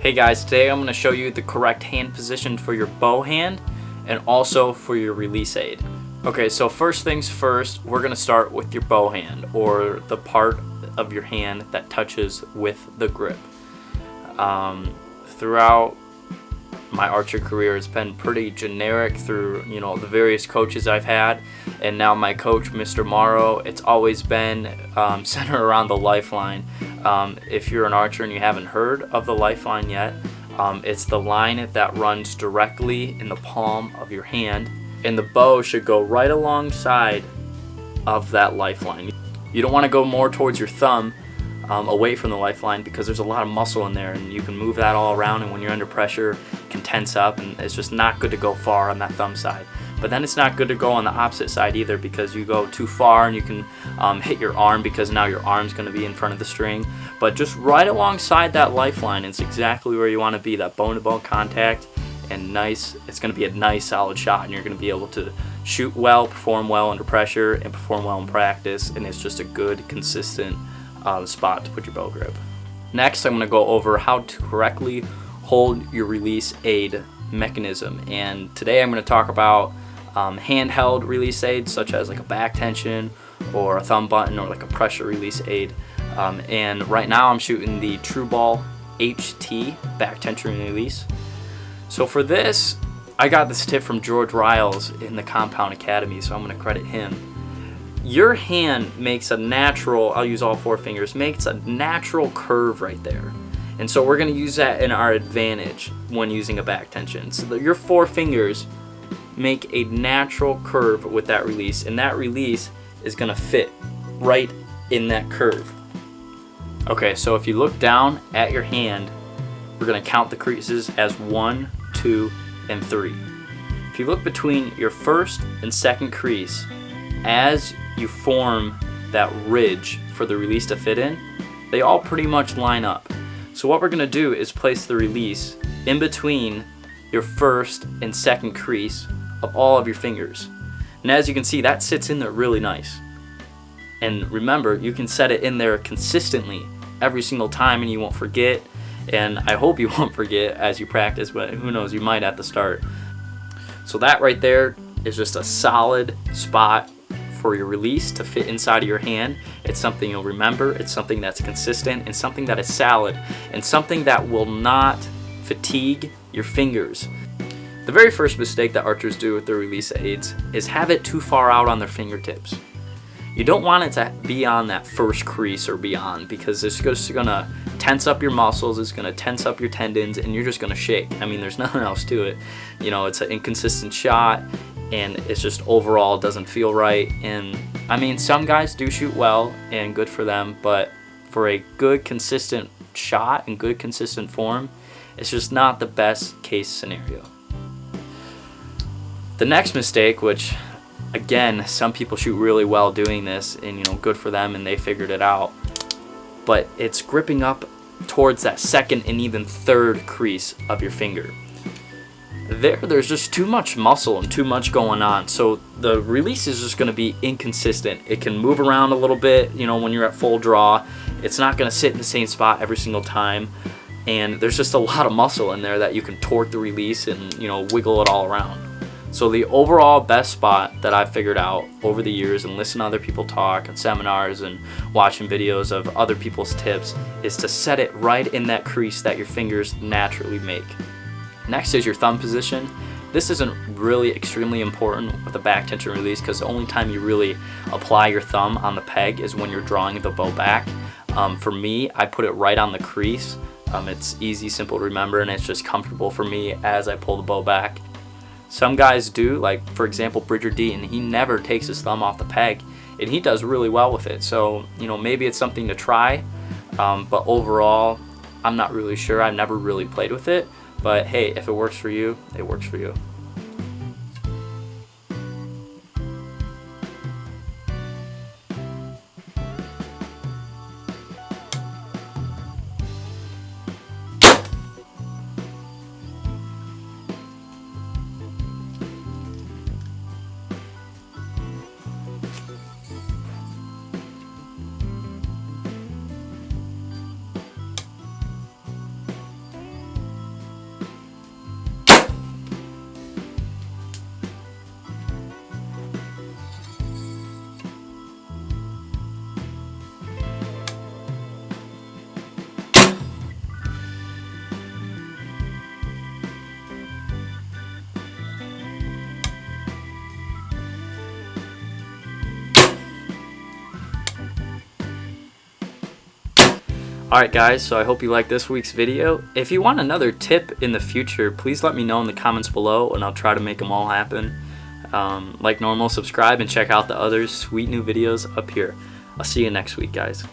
Hey guys, today I'm going to show you the correct hand position for your bow hand and also for your release aid. Okay, so first things first, we're going to start with your bow hand, or the part of your hand that touches with the grip. Throughout my archer career, it's been pretty generic through the various coaches I've had, and now my coach, Mr. Morrow, it's always been centered around the lifeline. If you're an archer and you haven't heard of the lifeline yet, it's the line that runs directly in the palm of your hand, and the bow should go right alongside of that lifeline. You don't want to go more towards your thumb, away from the lifeline, because there's a lot of muscle in there and you can move that all around, and when you're under pressure it can tense up, and it's just not good to go far on that thumb side. But then it's not good to go on the opposite side either, because you go too far and you can hit your arm, because now your arm's going to be in front of the string. But just right alongside that lifeline, it's exactly where you want to be, that bone-to-bone contact, and nice. It's going to be a nice solid shot, and you're going to be able to shoot well, perform well under pressure, and perform well in practice, and it's just a good, consistent spot to put your bow grip. Next, I'm going to go over how to correctly hold your release aid mechanism, and today I'm going to talk about handheld release aids, such as like a back tension or a thumb button or like a pressure release aid. And right now I'm shooting the True Ball HT back tension release. So for this, I got this tip from George Riles in the Compound Academy, so I'm going to credit him. Your hand makes a natural, I'll use all four fingers, makes a natural curve right there. And so we're going to use that in our advantage when using a back tension. So your four fingers make a natural curve with that release, and that release is going to fit right in that curve. Okay, so if you look down at your hand, we're going to count the creases as 1, 2, and 3. If you look between your first and second crease, as you form that ridge for the release to fit in, they all pretty much line up. So what we're going to do is place the release in between your first and second crease of all of your fingers. And as you can see, that sits in there really nice. And remember, you can set it in there consistently every single time and you won't forget. And I hope you won't forget as you practice, but who knows, you might at the start. So that right there is just a solid spot for your release to fit inside of your hand. It's something you'll remember, it's something that's consistent, and something that is solid, and something that will not fatigue your fingers. The very first mistake that archers do with their release aids is have it too far out on their fingertips. You don't want it to be on that first crease or beyond, because it's just going to tense up your muscles, it's going to tense up your tendons, and you're just going to shake. I mean, there's nothing else to it. It's an inconsistent shot, and it's just overall doesn't feel right. And I mean, some guys do shoot well, and good for them, but for a good consistent shot and good consistent form, it's just not the best case scenario. The next mistake, which again, some people shoot really well doing this, and good for them, and they figured it out, but it's gripping up towards that second and even third crease of your finger. There's just too much muscle and too much going on, so the release is just going to be inconsistent. It can move around a little bit, when you're at full draw. It's not going to sit in the same spot every single time, and there's just a lot of muscle in there that you can torque the release and wiggle it all around. So the overall best spot that I've figured out over the years, and listen to other people talk at seminars and watching videos of other people's tips, is to set it right in that crease that your fingers naturally make. Next is your thumb position. This isn't really extremely important with a back tension release, because the only time you really apply your thumb on the peg is when you're drawing the bow back. For me, I put it right on the crease. It's easy, simple to remember, and it's just comfortable for me as I pull the bow back. Some guys do, like for example Bridger Deaton, he never takes his thumb off the peg, and he does really well with it. So maybe it's something to try, but overall I'm not really sure. I've never really played with it, but hey, if it works for you, it works for you. Alright guys, so I hope you liked this week's video. If you want another tip in the future, please let me know in the comments below and I'll try to make them all happen. Like normal, subscribe and check out the other sweet new videos up here. I'll see you next week, guys.